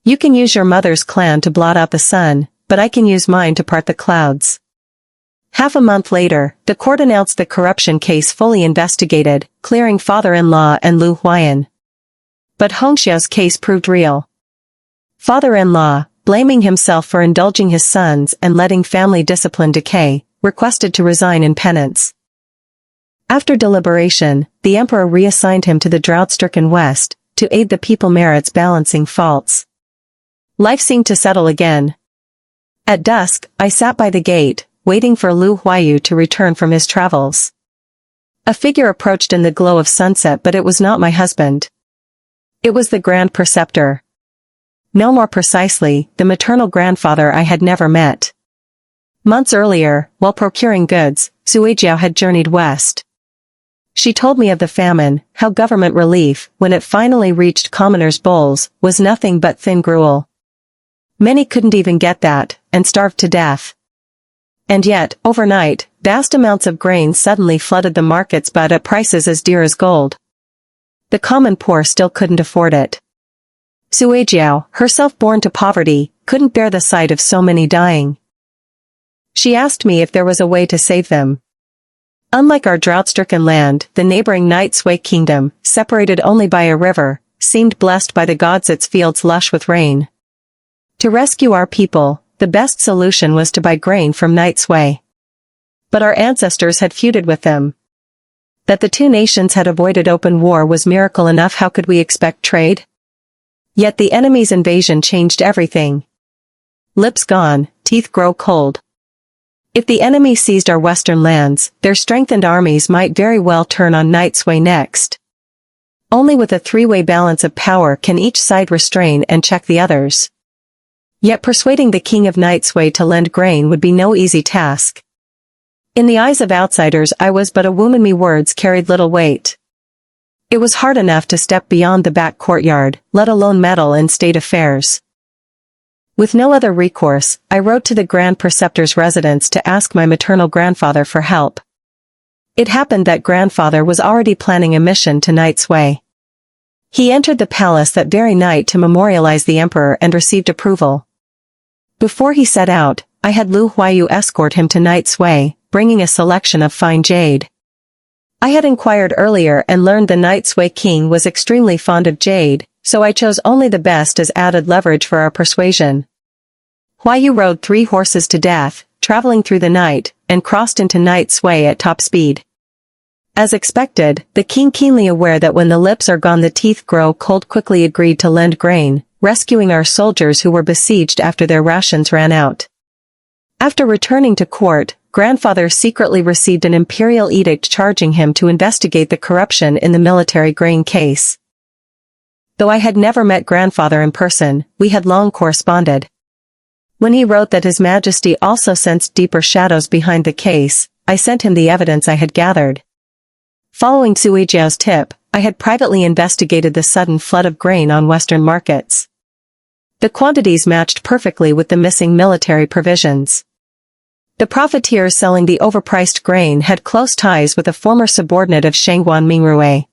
You can use your mother's clan to blot out the sun, but I can use mine to part the clouds. Half a month later, the court announced the corruption case fully investigated, clearing father-in-law and Lu Huayan. But Hongxiao's case proved real. Father-in-law, blaming himself for indulging his sons and letting family discipline decay, requested to resign in penance. After deliberation, the emperor reassigned him to the drought-stricken west, to aid the people merits balancing faults. Life seemed to settle again. At dusk, I sat by the gate, waiting for Lu Huayu to return from his travels. A figure approached in the glow of sunset, but it was not my husband. It was the Grand Preceptor. No, more precisely, the maternal grandfather I had never met. Months earlier, while procuring goods, Suijiao had journeyed west. She told me of the famine, how government relief, when it finally reached commoners' bowls, was nothing but thin gruel. Many couldn't even get that, and starved to death. And yet, overnight, vast amounts of grain suddenly flooded the markets but at prices as dear as gold. The common poor still couldn't afford it. Suejiao, herself born to poverty, couldn't bear the sight of so many dying. She asked me if there was a way to save them. Unlike our drought-stricken land, the neighboring Night Sui kingdom, separated only by a river, seemed blessed by the gods, its fields lush with rain. To rescue our people, the best solution was to buy grain from Night Sui. But our ancestors had feuded with them. That the two nations had avoided open war was miracle enough. How could we expect trade? Yet the enemy's invasion changed everything. Lips gone, teeth grow cold. If the enemy seized our western lands, their strengthened armies might very well turn on Night Sui next. Only with a three-way balance of power can each side restrain and check the others. Yet persuading the king of Night Sui to lend grain would be no easy task. In the eyes of outsiders I was but a woman. Me words carried little weight. It was hard enough to step beyond the back courtyard, let alone meddle in state affairs. With no other recourse, I wrote to the Grand Preceptor's residence to ask my maternal grandfather for help. It happened that grandfather was already planning a mission to Night Sui. He entered the palace that very night to memorialize the emperor and received approval. Before he set out, I had Lu Huayu escort him to Night Sui, bringing a selection of fine jade. I had inquired earlier and learned the Night Sui king was extremely fond of jade, so I chose only the best as added leverage for our persuasion. Huayu rode 3 horses to death, traveling through the night, and crossed into Night Sui at top speed. As expected, the king, keenly aware that when the lips are gone the teeth grow cold, quickly agreed to lend grain, rescuing our soldiers who were besieged after their rations ran out. After returning to court, grandfather secretly received an imperial edict charging him to investigate the corruption in the military grain case. Though I had never met grandfather in person, we had long corresponded. When he wrote that His Majesty also sensed deeper shadows behind the case, I sent him the evidence I had gathered. Following Suijiao's tip, I had privately investigated the sudden flood of grain on Western markets. The quantities matched perfectly with the missing military provisions. The profiteers selling the overpriced grain had close ties with a former subordinate of Shangguan Mingrui.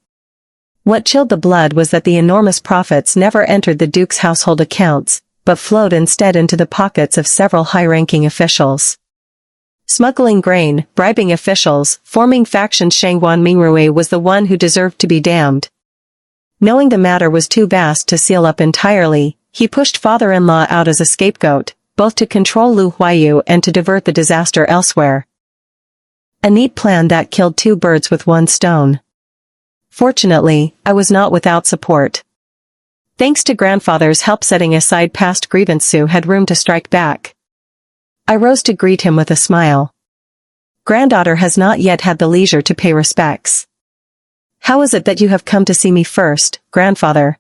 What chilled the blood was that the enormous profits never entered the duke's household accounts, but flowed instead into the pockets of several high-ranking officials. Smuggling grain, bribing officials, forming factions. Shangguan Mingrui was the one who deserved to be damned. Knowing the matter was too vast to seal up entirely, he pushed father-in-law out as a scapegoat, both to control Lu Huayu and to divert the disaster elsewhere. A neat plan that killed 2 birds with 1 stone. Fortunately, I was not without support. Thanks to grandfather's help setting aside past grievance, Su had room to strike back. I rose to greet him with a smile. Granddaughter has not yet had the leisure to pay respects. How is it that you have come to see me first, grandfather?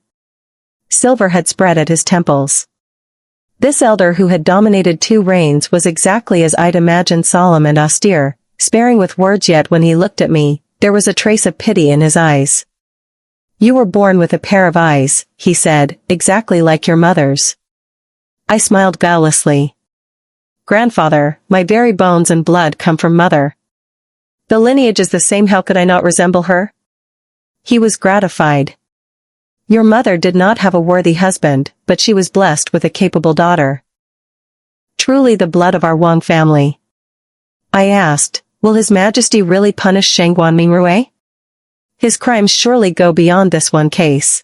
Silver had spread at his temples. This elder who had dominated 2 reigns was exactly as I'd imagined, solemn and austere, sparing with words, yet when he looked at me, there was a trace of pity in his eyes. You were born with a pair of eyes, he said, exactly like your mother's. I smiled guilelessly. Grandfather, my very bones and blood come from mother. The lineage is the same, how could I not resemble her? He was gratified. Your mother did not have a worthy husband, but she was blessed with a capable daughter. Truly the blood of our Wang family. I asked, will His Majesty really punish Shangguan Mingrui? His crimes surely go beyond this one case.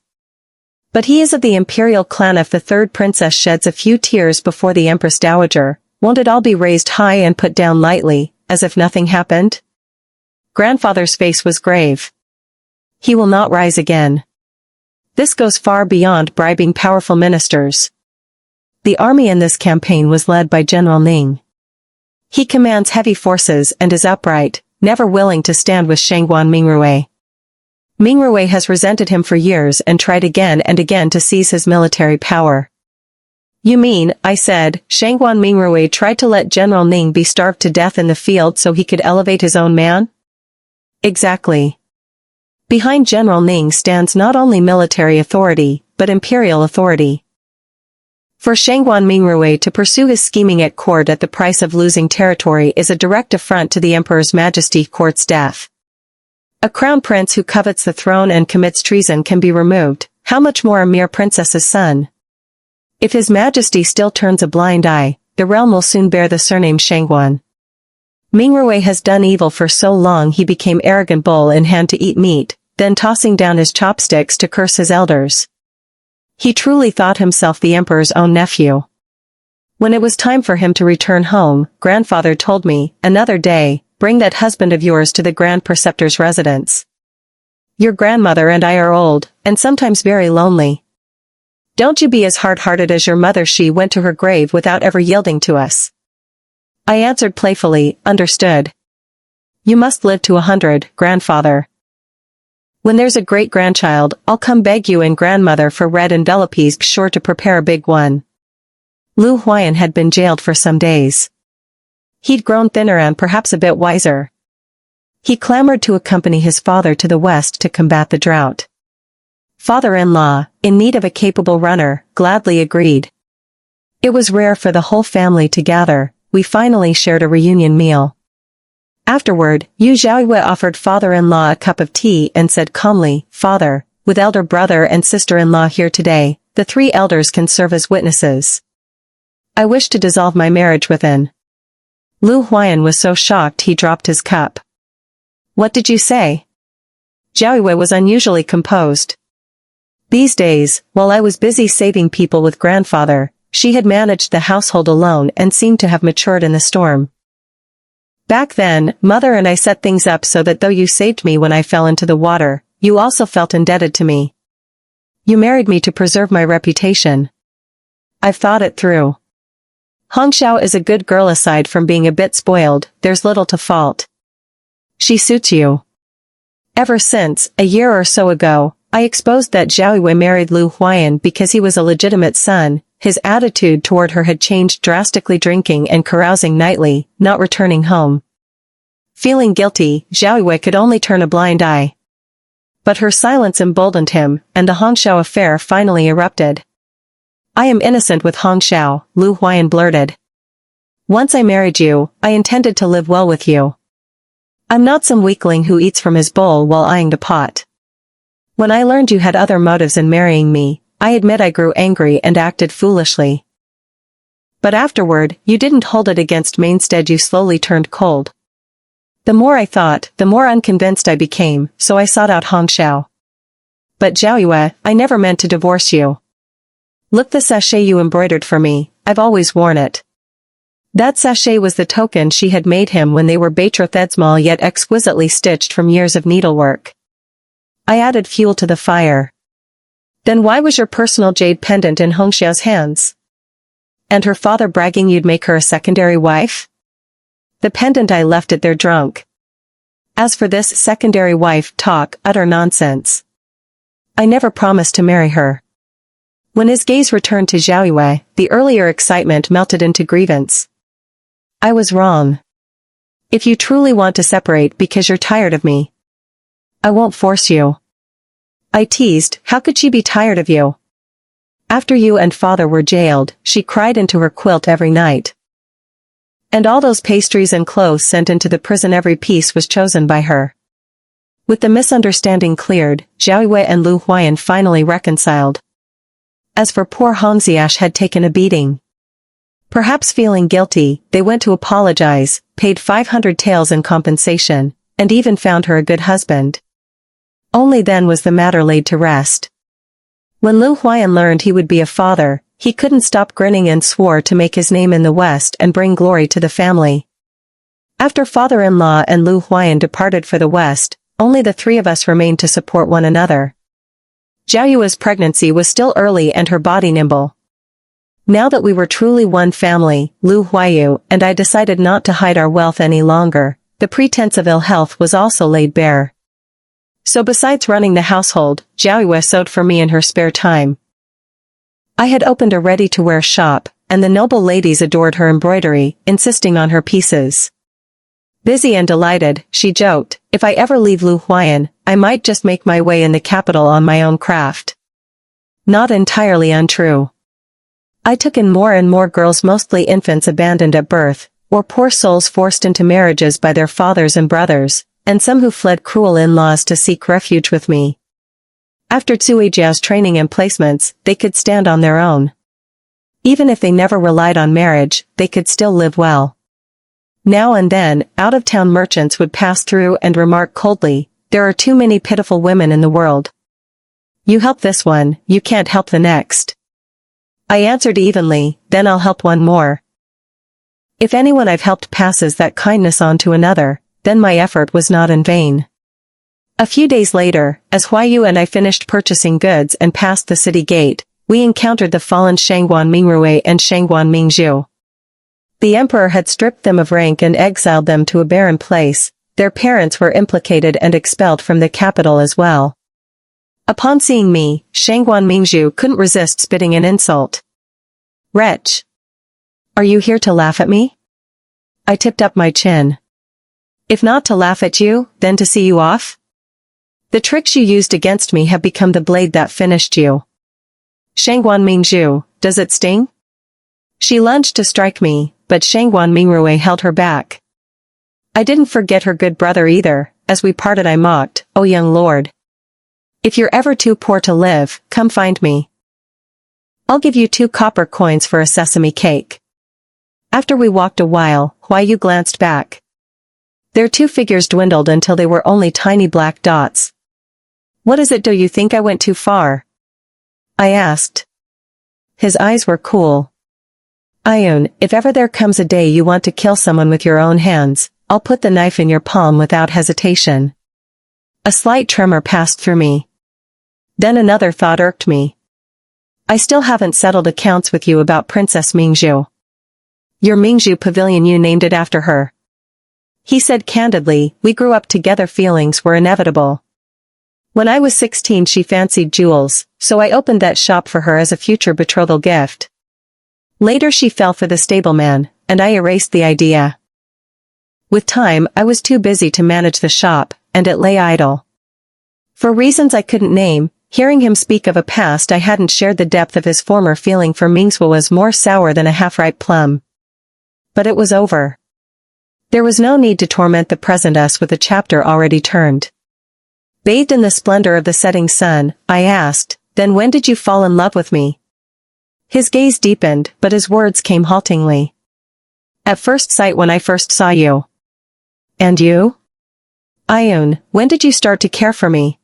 But he is of the imperial clan. If the 3rd princess sheds a few tears before the Empress Dowager, won't it all be raised high and put down lightly, as if nothing happened? Grandfather's face was grave. He will not rise again. This goes far beyond bribing powerful ministers. The army in this campaign was led by General Ning. He commands heavy forces and is upright, never willing to stand with Shangguan Mingrui. Mingrui has resented him for years and tried again and again to seize his military power. You mean, I said, Shangguan Mingrui tried to let General Ning be starved to death in the field so he could elevate his own man? Exactly. Behind General Ning stands not only military authority, but imperial authority. For Shangguan Mingrui to pursue his scheming at court at the price of losing territory is a direct affront to the Emperor's Majesty court's death. A crown prince who covets the throne and commits treason can be removed, how much more a mere princess's son? If His Majesty still turns a blind eye, the realm will soon bear the surname Shangguan. Mingrui has done evil for so long he became arrogant bull in hand to eat meat, then tossing down his chopsticks to curse his elders. He truly thought himself the emperor's own nephew. When it was time for him to return home, grandfather told me, another day, bring that husband of yours to the Grand Preceptor's residence. Your grandmother and I are old, and sometimes very lonely. Don't you be as hard-hearted as your mother. She went to her grave without ever yielding to us. I answered playfully, understood. You must live to 100, grandfather. When there's a great-grandchild, I'll come beg you and grandmother for red envelopes, sure to prepare a big one. Lu Huyan had been jailed for some days. He'd grown thinner and perhaps a bit wiser. He clamored to accompany his father to the west to combat the drought. Father-in-law, in need of a capable runner, gladly agreed. It was rare for the whole family to gather. We finally shared a reunion meal. Afterward, Yu Zhaoyue offered father-in-law a cup of tea and said calmly, Father, with elder brother and sister-in-law here today, the 3 elders can serve as witnesses. I wish to dissolve my marriage within. Lu Huyan was so shocked he dropped his cup. What did you say? Zhaoyue was unusually composed. These days, while I was busy saving people with grandfather, she had managed the household alone and seemed to have matured in the storm. Back then, Mother and I set things up so that though you saved me when I fell into the water, you also felt indebted to me. You married me to preserve my reputation. I've thought it through. Hongxiao is a good girl. Aside from being a bit spoiled, there's little to fault. She suits you. Ever since, a year or so ago, I exposed that Zhaoyue married Lu Huyan because he was a legitimate son. His attitude toward her had changed drastically, drinking and carousing nightly, not returning home. Feeling guilty, Zhaoyue could only turn a blind eye. But her silence emboldened him, and the Hongxiao affair finally erupted. I am innocent with Hongxiao, Lu Huyan blurted. Once I married you, I intended to live well with you. I'm not some weakling who eats from his bowl while eyeing the pot. When I learned you had other motives in marrying me, I admit I grew angry and acted foolishly. But afterward, you didn't hold it against me. Instead, you slowly turned cold. The more I thought, the more unconvinced I became, so I sought out Hongxiao. But Zhaoyue, I never meant to divorce you. Look, the sachet you embroidered for me, I've always worn it. That sachet was the token she had made him when they were betrothed, small yet exquisitely stitched from years of needlework. I added fuel to the fire. Then why was your personal jade pendant in Hongxiao's hands? And her father bragging you'd make her a secondary wife? The pendant, I left it there drunk. As for this secondary wife talk, utter nonsense. I never promised to marry her. When his gaze returned to Zhaoyue, the earlier excitement melted into grievance. I was wrong. If you truly want to separate because you're tired of me, I won't force you. I teased, how could she be tired of you? After you and father were jailed, she cried into her quilt every night. And all those pastries and clothes sent into the prison, every piece was chosen by her. With the misunderstanding cleared, Zhaoyue and Lu Huyan finally reconciled. As for poor Hongxiash had taken a beating. Perhaps feeling guilty, they went to apologize, paid 500 taels in compensation, and even found her a good husband. Only then was the matter laid to rest. When Lu Huyan learned he would be a father, he couldn't stop grinning and swore to make his name in the West and bring glory to the family. After father-in-law and Lu Huyan departed for the West, only the 3 of us remained to support one another. Zhaoyue's pregnancy was still early and her body nimble. Now that we were truly one family, Lu Huayu and I decided not to hide our wealth any longer. The pretense of ill health was also laid bare. So besides running the household, Zhaoyue sewed for me in her spare time. I had opened a ready-to-wear shop, and the noble ladies adored her embroidery, insisting on her pieces. Busy and delighted, she joked, if I ever leave Lu Huayan, I might just make my way in the capital on my own craft. Not entirely untrue. I took in more and more girls, mostly infants abandoned at birth, or poor souls forced into marriages by their fathers and brothers, and some who fled cruel in-laws to seek refuge with me. After Tsuijiao's training and placements, they could stand on their own. Even if they never relied on marriage, they could still live well. Now and then, out-of-town merchants would pass through and remark coldly, there are too many pitiful women in the world. You help this one, you can't help the next. I answered evenly, then I'll help one more. If anyone I've helped passes that kindness on to another, then my effort was not in vain. A few days later, as Huayu and I finished purchasing goods and passed the city gate, we encountered the fallen Shangguan Mingrui and Shangguan Mingzhu. The emperor had stripped them of rank and exiled them to a barren place. Their parents were implicated and expelled from the capital as well. Upon seeing me, Shangguan Mingzhu couldn't resist spitting an insult. Wretch! Are you here to laugh at me? I tipped up my chin. If not to laugh at you, then to see you off? The tricks you used against me have become the blade that finished you. Shangguan Mingzhu, does it sting? She lunged to strike me, but Shangguan Mingrui held her back. I didn't forget her good brother either. As we parted I mocked, "Oh young lord. If you're ever too poor to live, come find me. I'll give you 2 copper coins for a sesame cake." After we walked a while, Huayu glanced back. Their 2 figures dwindled until they were only tiny black dots. What is it, do you think I went too far? I asked. His eyes were cool. Ayun, if ever there comes a day you want to kill someone with your own hands, I'll put the knife in your palm without hesitation. A slight tremor passed through me. Then another thought irked me. I still haven't settled accounts with you about Princess Mingzhu. Your Mingzhu pavilion, you named it after her. He said candidly, we grew up together, feelings were inevitable. When I was 16 she fancied jewels, so I opened that shop for her as a future betrothal gift. Later she fell for the stableman, and I erased the idea. With time I was too busy to manage the shop, and it lay idle. For reasons I couldn't name, hearing him speak of a past I hadn't shared, the depth of his former feeling for Mingzhu was more sour than a half-ripe plum. But it was over. There was no need to torment the present us with a chapter already turned. Bathed in the splendor of the setting sun, I asked, then when did you fall in love with me? His gaze deepened, but his words came haltingly. At first sight, when I first saw you. And you? Ayun, when did you start to care for me?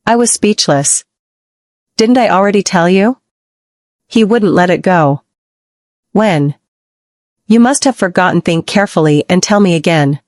I was speechless. Didn't I already tell you? He wouldn't let it go. When? You must have forgotten. Think carefully and tell me again.